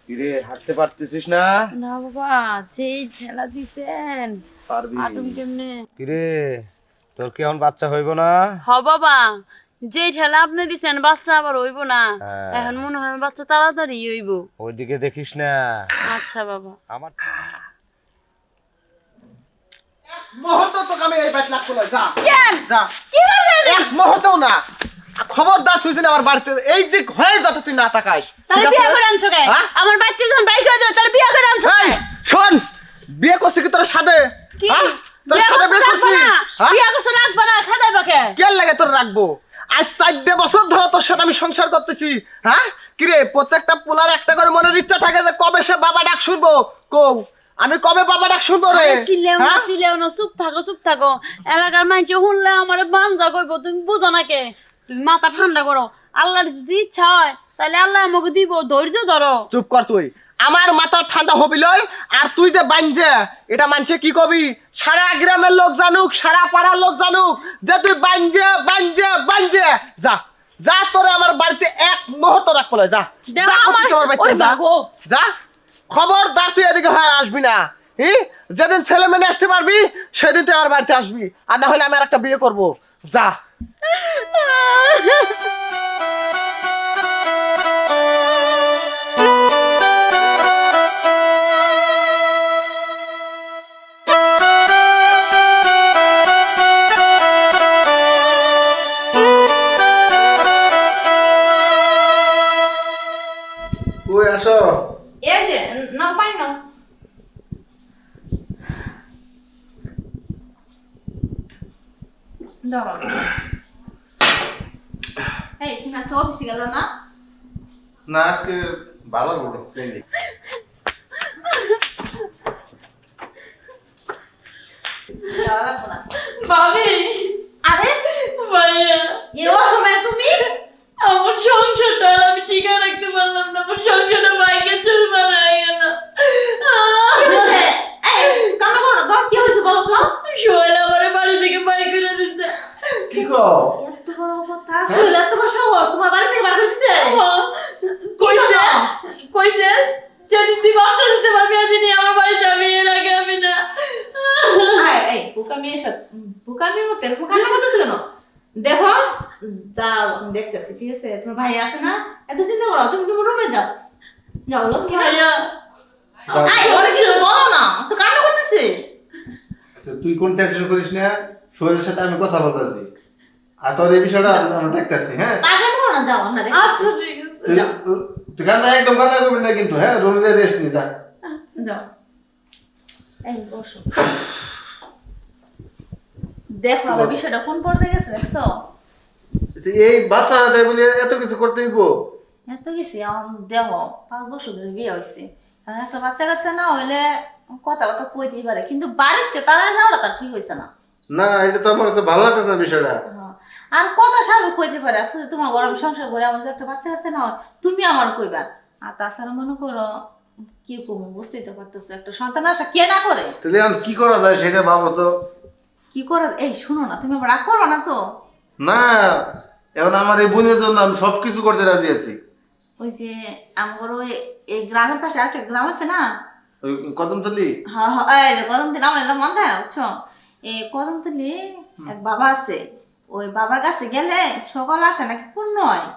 কিরে হাঁটতে পারতেছিস না? না বাবা, যেই ঠেলা দিছেন পারবি। হাঁটুম কেমনে? কিরে তোর কি এখন বাচ্চা হইব না? হ বাবা, যেই ঠেলা আপনি দিছেন বাচ্চা আবার হইব না। হ্যাঁ। এখন মনে হয় বাচ্চা তাড়াতাড়ি হইব। ওইদিকে দেখিস না। আচ্ছা বাবা। আমার মুহূর্ত তোকে আমি এই বাইক লাগ করলে যা কেন? যা কি করছেন? এক মুহূর্তও না। খবরদার তুই যেন আমার বাড়িতে এই দিক হয়ে যাতে তুই না তাকাস। তাহলে ঠিক আছে? বিয়ে করে আনছো কে? হ্যাঁ? আমার বাচ্চা যখন বাইক হয়ে যাবে তাহলে বিয়ে করে আনছো এই, কে? শোন, বিয়ে করছি কি তোর সাথে? কি? হ্যাঁ? তোর বিয়ে সাথে করছো বিয়ে রাখবো করছি? না? হ্যাঁ? বিয়ে করছো রাখবো না, খাদাইবো কে? কে লাগে তোর রাখবো? আজ 4 বছর ধরে তোর সাথে আমি সংসার করতেছি। হ্যাঁ কিরে, প্রত্যেকটা পোলার একটা করে মনের ইচ্ছা থাকে যে কবে সে বাবা ডাক শুনবো। কও আমি কবে বাবা ডাক শুনবো রে? চিল্লেও না, হ্যাঁ? চিল্লেও না, চুপ থাকো, চুপ থাকো। এলাকার মানুষ শুনলে আমার বান্ধা কইব, তুমি বুঝো না কে? তুমি মাথা ঠান্ডা করো। আল্লাহর যদি ইচ্ছা হয় তাহলে আল্লাহ আমাকে দিব, ধৈর্য ধরো। চুপ কর তুই। আমার মাথা ঠান্ডা হবি লই, আর তুই যে বাইঞ্জে এটা মানুষে কি কবি? সারা গ্রামের লোক জানুক, সারা পাড়ার লোক জানুক যে তুই বাইঞ্জে বাইঞ্জে বাইঞ্জে। যা যা, তোরে আমার বাড়িতে এক মুহূর্ত রাখবো না। যা দেখ যা, আমার- করছিস আমার বাড়িতে, ওরে যা বাগো। যা। খবরদার তুই এদিকে হয় আসবি না। যেদিন ছেলে মেনে আসতে পারবি সেদিন তুই আমার বাড়িতে আসবি, আর না হলে আমি আর একটা বিয়ে করবো। যা। কই আসো। এই যে না পাই না। দাঁড়াও। এই তুমি আজকে অফিসে গেল না? না আজকে ভালো বলো। যাওয়া লাগবে না। ভাবি, আরে ভাইয়া, এই অসময়ে তুমি আমার সংসারটা আর আমি টিকে রাখতে পারলাম না। আমার সংসারটা বাইকে চুরমার হয়ে গেল। কি হয়েছে? এই কান্না করো না তো, কি হয়েছে বলো তো? সোহেল আমার বাড়ি থেকে বাড়ি করে দিচ্ছে। কি কও? এত বড় কথা, সোহেল এত বড় সাহস তোমার বাড়ি থেকে বাড়ি করে দিচ্ছে? কইছে কইছে যেদিন তুই বাচ্চা দিতে পারবি সেদিনই আমার বাড়িতে আমি, এর আগে আমি না। এই বুকামি বুকামির মতো এরকম কান্না করতেছে কেন? দেখো, যাও আমি দেখতেছি, ঠিক আছে? তোমার ভাই আছে না, এত চিন্তা করো, তুমি তোমার রুমে যাও। যাও লক্ষ্মী ভাইয়া, এই ওরে কিছু বলো না, তো কান্না করতেছে। আচ্ছা তুই কোন টেনশন করিস না, সোহেলের সাথে আমি কথা বলতেছি আর তোর এই বিষয়টা আমরা দেখতেছি। হ্যাঁ পাগল করো না, যাও আমরা দেখি। আচ্ছা ঠিক আছে। তুই কান্না একদম কান্না করবি না কিন্তু। হ্যাঁ রুমে রেস্ট নি, যা। যাও, এই বসো। দেখো আমার বিষয়টা কোন পর্যায়ে গেছে, দেখছো? আচ্ছা, এই বাচ্চা দেয় বলে এত কিছু করতে হইব? এত গেছি আমার দেহ 5 বছর ধরে বিয়ে হয়েছে, কারণ একটা বাচ্চা কাচ্চা না হইলে কথা কথা কইতেই পারে, কিন্তু বাড়িতে তারা যাওয়াটা তার ঠিক হয়েছে না। না এটা তো আমার কাছে ভালো লাগতেছে না বিষয়টা। হ্যাঁ, আর কথা স্বাভাবিক কইতে পারে, আসলে তোমার গরম সংসার করে আমাদের একটা বাচ্চা কাচ্চা না হয় তুমি আমার কইবা। আর তাছাড়া মনে করো কি করবো বুঝতেই তো পারতেছো, একটা সন্তান আসা কে না করে। তাহলে এখন কি করা যায় সেটা ভাবো তো। কি করা, এই শোনো না, তুমি আবার রাগ করো না তো? না এখন আমার এই বোনের জন্য আমি সবকিছু করতে রাজি আছি। ওই যে আমার ওই এই গ্রামের পাশে আরেকটা গ্রাম আছে না, ওই কদমতলি। হ্যাঁ হ্যাঁ, এই যে কদমতলি, আমার এলাম মনে হয়, বুঝছো? এই কদমতলি এক বাবা আছে, ওই বাবার কাছে গেলে সকাল আসে নাকি পূর্ণ হয়,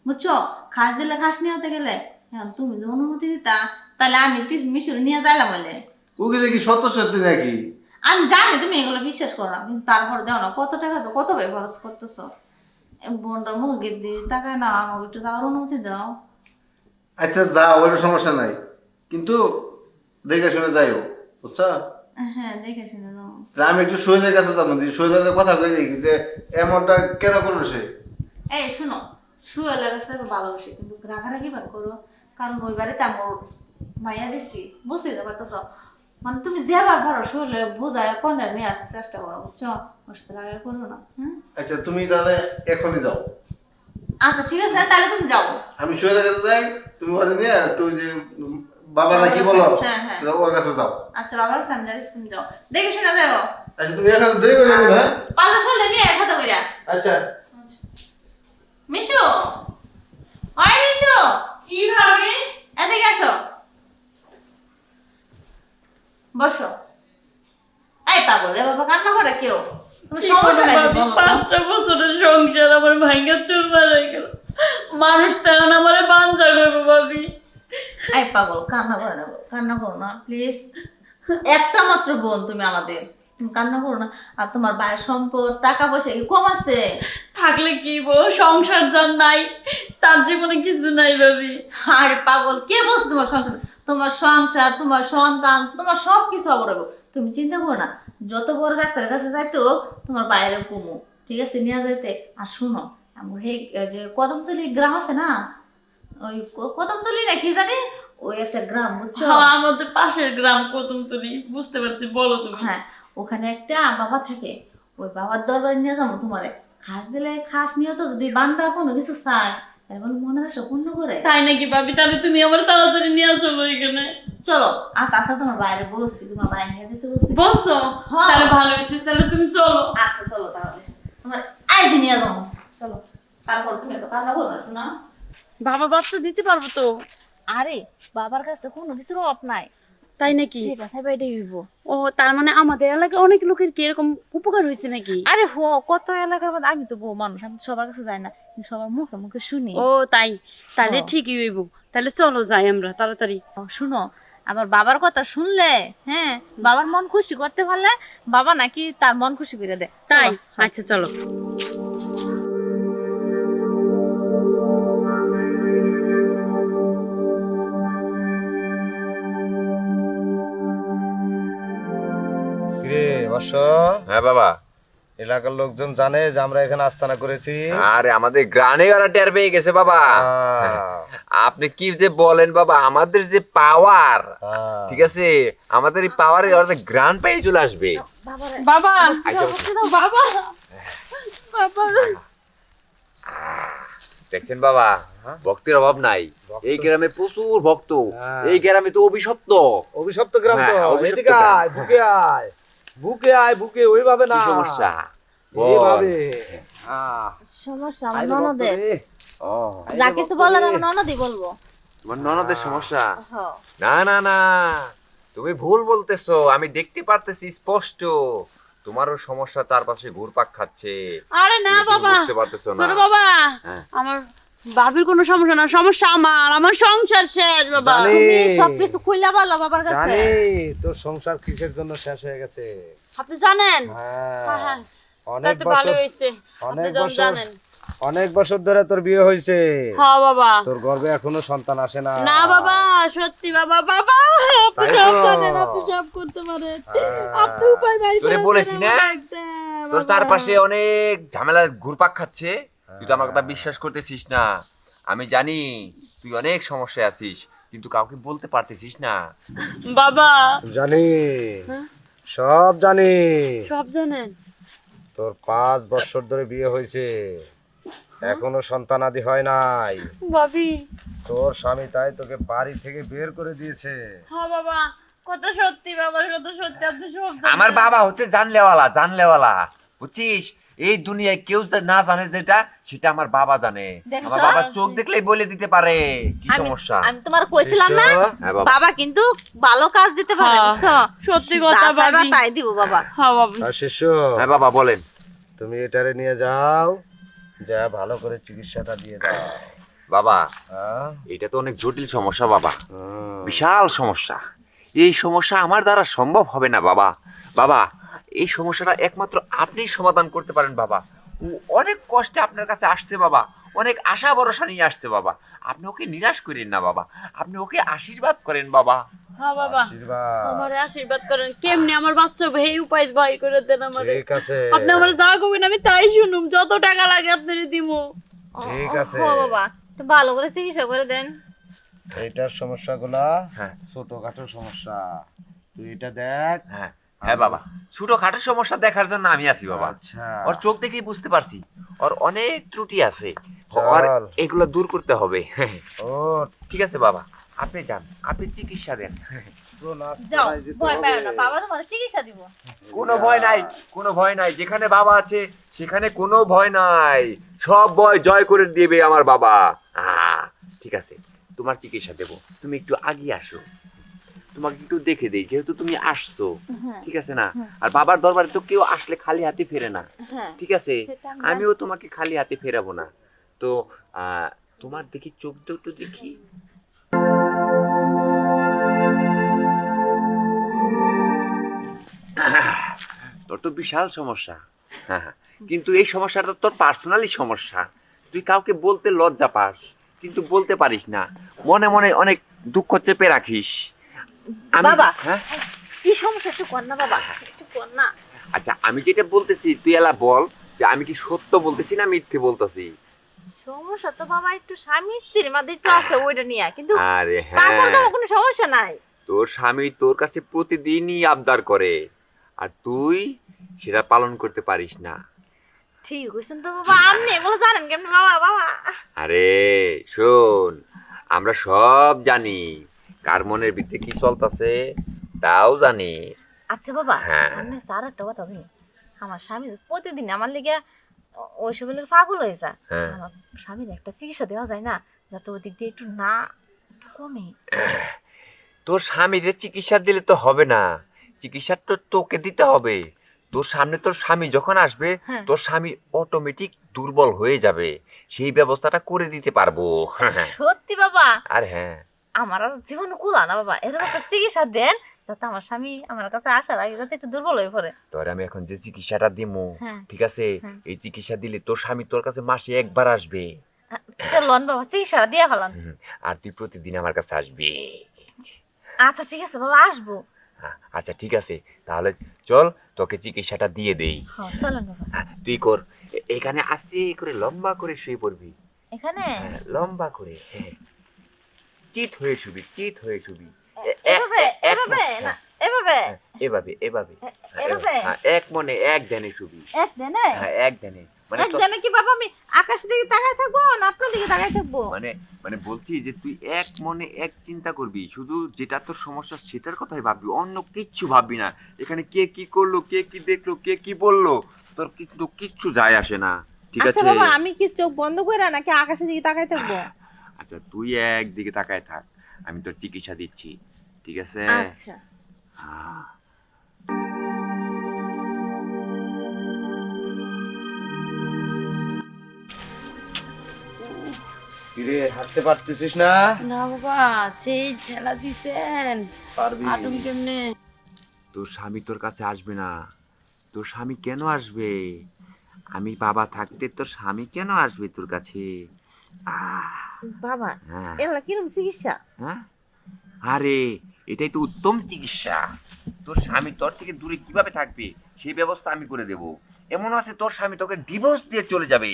বুঝছো? ঘাস দিলে ঘাস নিয়ে হতে গেলে এখন তুমি যদি অনুমতি দিতা তাহলে আমি একটু মিশর নিয়ে যাইলাম বলে। ওগুলো কি সত্য সত্যি নাকি? আমি জানি তুমি এগুলো বিশ্বাস করো না, কিন্তু তারপর দেও না, কত টাকা তো কত ভাই খরচ করতেছো। বোনটার মুখে দিয়ে টাকায় না, আমাকে একটু যাওয়ার অনুমতি দাও। আচ্ছা যা, ওইটা সমস্যা নাই, কিন্তু দেখে শুনে যাইও, বুঝছো? হ্যাঁ দেখে শুনে দাও। তাহলে আমি একটু সোহেলের কাছে যাবো, সোহেলের কথা কই দেখি যে এমনটা কেন করবে সে। এই শোনো, শুয়ে লেগেছে ভালোবাসি, কিন্তু রাগারাগি বার করো, কারণ ওই বাড়িতে আমার মাইয়া দিচ্ছি, বুঝতেই তো পারতেছ। মানে তুমি যেবার পারো শুলে বোঝায় কোনটা নিয়ে আসতে চেষ্টা করো, বুঝছো? ওর সাথে রাগা করো না। হুম, আচ্ছা তুমি তাহলে এখনই যাও। আচ্ছা ঠিক আছে, তাহলে তুমি যাও। আমি সোহেলের কাছে যাই, তুমি ওখানে নিয়ে একটু যে বাবা না কি বলো, হ্যাঁ হ্যাঁ, ওর কাছে যাও। আচ্ছা বাবার কাছে আমি যাচ্ছি, তুমি যাও, দেখে শুনে যাও। আচ্ছা তুমি এখানে দেরি করে যাবে। হ্যাঁ পাল্লা শুলে নিয়ে সাথে কইরা। আচ্ছা। মিশু, ওই মিশু, কি ভাবি? এদিকে আসো। বলো। 5টা বছরের সংসার আমার ভাঙ্গা চুরমার হয়ে গেল। মানুষ তেমন আমার বাঞ্চা করবো ভাবি। এই পাগল, কান্না করে না, কান্না করো না প্লিজ। একটা মাত্র বোন তুমি আমাদের, তুমি কান্না করো না। আর তোমার ভাইয়ের সম্পদ টাকা পয়সা কি কম আছে? থাকলে কি বউ, সংসার যার নাই তার জীবনে কিছু নাই ভাবি। আরে পাগল, কে বলছে তোমার সংসার? তোমার সংসার, তোমার সন্তান, তোমার সব কিছু অবরাবো। তুমি চিন্তা করো না, যত বড় ডাক্তারের কাছে যাইতো তোমার বাইরে কমু, ঠিক আছে, নিয়ে যাইতে। আর শুনো, আমার এই যে কদমতলি গ্রাম আছে না, ওই কদমতলি না কি জানি, ওই একটা গ্রাম, বুঝছো? হ্যাঁ, আমাদের পাশের গ্রাম কদমতলি, বুঝতে পারছি, বলো তুমি। হ্যাঁ, ওখানে একটা বাবা থাকে, ওই বাবার দরবারে নিয়ে যাবো তোমারে। খাস দিলে খাস নিয়ে তো যদি বান্দা কোনো কিছু চায় তাহলে বলে মনের আশা পূর্ণ করে। তাই নাকি ভাবি? তাহলে তুমি আমার তাড়াতাড়ি নিয়ে চলো এখানে। চলো। আর তাছাড়া তোমার বাইরে বলছি, তোমার বাইরে নিয়ে যেতে বলছি। বলছো? হ্যাঁ। তাহলে ভালো হয়েছে, তাহলে তুমি চলো। আচ্ছা চলো তাহলে, তোমার আইজি নিয়ে যাবো। চলো, তারপর তুমি তো কান্না করো না। বাবা বাচ্চা দিতে পারবো তো? আরে বাবার কাছে কোনো কিছুর অভাব নাই, তাই নাকি? যেটা চাইবে এটাই হইব। ও, তার মানে আমাদের এলাকায় অনেক লোকের কি এরকম উপকার হয়েছে নাকি? আরে হো, কত এলাকার মধ্যে, আমি তো বউ মানুষ, আমি তো সবার কাছে যাই না, কিন্তু সবার মুখে মুখে শুনি। ও তাই, তাহলে হ্যাঁ। ঠিকই হইব। তাহলে চলো যাই আমরা তাড়াতাড়ি। ও, শুনো, আমার বাবার কথা শুনলে, হ্যাঁ, বাবার মন খুশি করতে পারলে বাবা নাকি তার মন খুশি করে দেয়। তাই? চলো। আচ্ছা চলো। কিরে বর্ষ, হ্যাঁ বাবা। এলাকার লোকজন জানে যে আমরা এখানে আস্তানা করেছি? আরে আমাদের গ্রানে ওরা টের পেয়ে গেছে বাবা। আপনি কি যে বলেন বাবা, আমাদের যে পাওয়ার, ঠিক আছে, আমাদের এই পাওয়ারে ওরা গ্রান পেয়ে চলে আসবে। বাবা, আচ্ছা, বাবা, বাবা। দেখছেন বাবা, ভক্তের অভাব নাই এই গ্রামে, প্রচুর ভক্ত। এই গ্রামে তো অভিশপ্ত। অভিশপ্ত গ্রাম তো। হ্যাঁ, অভিশপ্ত এদিকে গ্রাম। আয়, বুকে আয়, বুকে আয়, বুকে, ওইভাবে না। কি সমস্যা? এইভাবে। সমস্যা আমার ননদের, ও, যা কিছু বলার আমার ননদই বলবো। তোমার ননদের সমস্যা? হ্যাঁ। না না না, তুমি ভুল বলতেছো। আমি দেখতে পারতেছি স্পষ্ট, তোমারও সমস্যা চারপাশে ঘুরপাক খাচ্ছে। আরে না তুমি বাবা, বুঝতে পারতেছো না। ছোট বাবা, হ্যাঁ। আমার বাবির কোনো সমস্যা না, সমস্যা আমার সংসার শেষ বাবা। জানি। তুমি সবকিছু খুইলা বলো বাবার কাছে। জানি তোর সংসার কিসের জন্য শেষ হয়ে গেছে। আপনি জানেন? হ্যাঁ, হ্যাঁ, অনেক তাতে ভালো বছর, হয়েছে। আপনি অনেক যখন বছর, জানেন। অনেক বছর ধরে তোর বিয়ে হয়েছে। হ্যাঁ বাবা। তোর গর্ভে এখনো সন্তান আসে না। না বাবা, সত্যি বাবা, বাবা আপনি তাই সব তো। জানেন, আপনি সব করতে পারেন। হ্যাঁ। আপনি উপায় নাই তোরে করেছেন বলেছি না? আমার একটা, তোর বাবা। চারপাশে অনেক ঝামেলা ঘুরপাক খাচ্ছে, তুই তো আমার কথা বিশ্বাস করতেছিস না। আমি জানি তুই অনেক সমস্যায় আছিস, কিন্তু কাউকে বলতে পারতেছিস না। বাবা জানি, হ্যাঁ? সব জানি। সব জানেন? তোর 5 বছর ধরে বিয়ে হয়েছে, এখনো সন্তানাদি হয় নাই। ভাবি। তোর স্বামী তাই তোকে বাড়ি থেকে বের করে দিয়েছে। হ্যাঁ বাবা, কথা সত্যি বাবা, কথা সত্যি, আপনি সব জানেন। আমার বাবা হচ্ছে জানলেওয়ালা, জানলেওয়ালা, বুঝছিস? এই দুনিয়ায় কেউ না জানে যেটা, সেটা আমার বাবা জানে। দেখছো? আমার বাবা চোখ দেখলেই বলে দিতে পারে কি আমি- সমস্যা। আমি তোমার কইছিলাম না, হ্যাঁ বাবা। বাবা কিন্তু ভালো কাজ দিতে পারে, হ্যাঁ, বুঝছো? সত্যি কথা যা চাইবা ভাবি। তাই দিব বাবা। হ্যাঁ বাবা। আর শিষ্য, হ্যাঁ বাবা বলেন। তুমি এটারে নিয়ে যাও, যা ভালো করে চিকিৎসাটা দিয়ে দাও। বাবা, হ্যাঁ? এটা তো অনেক জটিল সমস্যা বাবা, হুম। বিশাল সমস্যা। এই সমস্যা আমার দ্বারা সম্ভব হবে না বাবা। বাবা, এই সমস্যাটা একমাত্র আপনিই সমাধান করতে পারেন বাবা। ও অনেক কষ্টে আপনার কাছে আসছে বাবা, অনেক আশা ভরসা নিয়ে আসছে বাবা। আপনি ওকে নিরাশ করেন না বাবা, আপনি ওকে আশীর্বাদ করেন বাবা। হ্যাঁ বাবা, আশীর্বাদ। আমার আশীর্বাদ করেন। কেমনে আমার বাচ্চা হবে এই উপায় বাই করে দেন আমারে। ঠিক আছে, আপনি আমার যা করবেন আমি তাই শুনুম, যত টাকা লাগে আপনারে দিমু। ঠিক আছে। ও বাবা, একটু ভালো করে চিকিৎসা করে দেন। এইটার সমস্যাগুলা হ্যাঁ। ছোটখাটো সমস্যা, তুই এটা দেখ। হ্যাঁ হ্যাঁ বাবা, ছোটখাটো সমস্যা দেখার জন্য আমি আছি বাবা। আচ্ছা, ওর চোখ দেখেই বুঝতে পারছি ওর অনেক ত্রুটি আছে, চল। ওর এগুলো দূর করতে হবে। ও ঠিক আছে বাবা, আপনি যান, আপনি চিকিৎসা দেন। যাও, ভয় পাও না, বাবা তোমার চিকিৎসা দিব। কোনো ভয় নাই, কোনো ভয় নাই। যেখানে বাবা আছে সেখানে কোনো ভয় নাই, সব ভয় জয় করে দেবে আমার বাবা। ঠিক আছে, তোমার চিকিৎসা দেব, তুমি একটু আগিয়ে আসো। তোমাকে একটু দেখে দেই, যেহেতু তুমি আসছো, ঠিক আছে না? আর বাবার দরবারে তো কেউ আসলে খালি হাতে ফেরে না, হ্যাঁ ঠিক আছে? সেটা আমি আমিও তোমাকে খালি হাতে ফেরাবো না। তো তোমার দেখি চোখ দাও তো দেখি। তোর তো বিশাল সমস্যা। হ্যাঁ হ্যাঁ, কিন্তু এই সমস্যাটা তোর পার্সোনালি সমস্যা। তুই কাউকে বলতে লজ্জা পাস, কিন্তু বলতে পারিস না, মনে মনে অনেক দুঃখ চেপে রাখিস। বাবা। হ্যাঁ কি সমস্যা একটু কর না বাবা, একটু কর না। আচ্ছা, আমি যেটা বলতেছি তুই এলা বল যে আমি কি সত্য বলতেছি না মিথ্যে বলতেছি। সমস্যা তো বাবা একটু স্বামী স্ত্রীর মধ্যে একটু আছে ওইটা নিয়ে, কিন্তু আরে তাছাড়া তো হ্যাঁ, আমার কোনো সমস্যা নাই। তোর স্বামী তোর কাছে প্রতিদিনই আবদার করে, আর তুই সেটা পালন করতে পারিস না। ঠিক কইছেন তো বাবা, আপনি এগুলো জানেন কেমন বাবা? বাবা আরে শোন, আমরা সব জানি কার মনের ভিতরে কি চলতেছে, তাও জানি। আচ্ছা বাবা, হ্যাঁ। আপনি স্যার একটা কথা বলি, আমার স্বামী প্রতিদিন আমার লিগে ওইসব লিগে পাগল হয়ে যায়। হ্যাঁ। আমার স্বামীর একটা চিকিৎসা দেওয়া যায় না, যাতে ওই দিক দিয়ে একটু না কমে? তোর স্বামীর চিকিৎসা দিলে তো হবে না, চিকিৎসা তো তোকে দিতে হবে। তোর সামনে তোর স্বামী যখন আসবে, হ্যাঁ। তোর স্বামী অটোমেটিক দুর্বল হয়ে যাবে, সেই ব্যবস্থাটা করে দিতে পারবো। সত্যি বাবা? আর হ্যাঁ, আমার আর জীবন কুলা না বাবা, এরকম একটা চিকিৎসা দেন যাতে আমার স্বামী আমার কাছে আসার আগে যাতে একটু দুর্বল হয়ে পড়ে। তোর আমি এখন যে চিকিৎসাটা দিমু, হ্যাঁ। ঠিক আছে, হ্যাঁ। এই চিকিৎসা দিলে তোর স্বামী তোর কাছে মাসে একবার আসবে। লন বাবা, চিকিৎসা দিয়ে ফেলান। আর তুই প্রতিদিন আমার কাছে আসবি। আচ্ছা ঠিক আছে বাবা, আসবো। আচ্ছা ঠিক আছে, তাহলে চল তোকে চিকিৎসাটা দিয়ে দেই। হ্যাঁ চলেন বাবা। তুই কর, এখানে আস্তে করে লম্বা করে শুয়ে পড়বি। এখানে লম্বা করে, হ্যাঁ, চিত হয়ে শুবি, চিত হয়ে শুবি। এভাবে এভাবে না, এভাবে এভাবে এভাবে, এভাবে? এক মনে এক ধ্যানে শুবি। এক দিনে? হ্যাঁ, এক ধ্যানে, মানে এক দিনে কি বাবা আমি আকাশের দিকে তাকায় থাকবো না আপনার দিকে তাকায় থাকবো? মানে মানে বলছি যে তুই এক মনে এক চিন্তা করবি, শুধু যেটা তোর সমস্যা সেটার কথাই ভাববি, অন্য কিচ্ছু ভাববি না। এখানে কে কি করলো, কে কি দেখলো, কে কি বললো, তোর কিন্তু কিচ্ছু যায় আসে না, ঠিক আচ্ছা আছে? বাবা, আমি কি চোখ বন্ধ করে নাকি আকাশের দিকে তাকায় থাকবো? আচ্ছা, তুই একদিকে তাকায় থাক, আমি তোর চিকিৎসা দিচ্ছি, ঠিক আছে? আচ্ছা। হ্যাঁ। কিরে, হাঁটতে পারতেছিস না? না বাবা, সেই ঠেলা দিছেন, পারবি? হাঁটুন কেমনে? তোর স্বামী তোর কাছে আসবে না। তোর স্বামী কেন আসবে? আমি বাবা থাকতে তোর স্বামী কেন আসবে তোর কাছে? বাবা হ্যাঁ। এগুলা কিরকম চিকিৎসা? হ্যাঁ, আরে এটাই তো উত্তম চিকিৎসা। তোর স্বামী তোর থেকে দূরে কিভাবে থাকবে সেই ব্যবস্থা আমি করে দেব। এমন আছে তোর স্বামী তোকে ডিভোর্স দিয়ে চলে যাবে,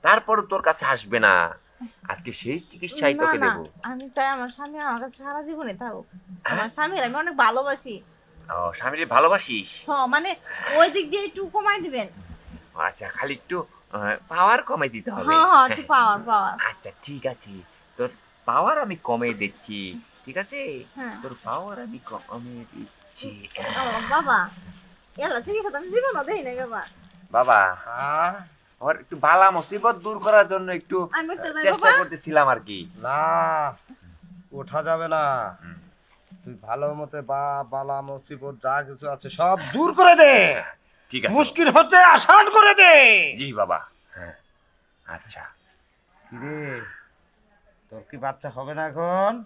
তারপরও তোর কাছে আসবে না। আজকে সেই চিকিৎসাই না, তোকে না, দেব। আমি চাই আমার স্বামী আমার কাছে সারা জীবনে থাকুক। আমার স্বামীর আমি অনেক ভালোবাসি। ও, স্বামীরে ভালোবাসিস? মানে ওই দিক দিয়ে একটু কমাই দিবেন। আচ্ছা, খালি একটু পাওয়ার কমাই দিতে হবে। হ্যাঁ একটু পাওয়ার পাওয়ার। আচ্ছা ঠিক আছে, তোর পাওয়ার আমি কমে দিচ্ছি, ঠিক আছে? হ্যাঁ। তোর পাওয়ার আমি কমে দিচ্ছি। বাবা এলা চিকিৎসা তো আমি জীবনও দেই নাই বাবা। বাবা, হ্যাঁ? ওর একটু বালা মুসিবত দূর করার জন্য একটু আমি উঠতে যাই চেষ্টা বাবা? করতেছিলাম আর কি। না, ওঠা যাবে না। হুম। তুই ভালো মতে বালা মুসিবত যা কিছু আছে সব দূর করে দে। ঠিক আছে মুশকিল হচ্ছে আসান করে দে। জি বাবা। হ্যাঁ, আচ্ছা। কিরে, তোর কি বাচ্চা হবে না এখন?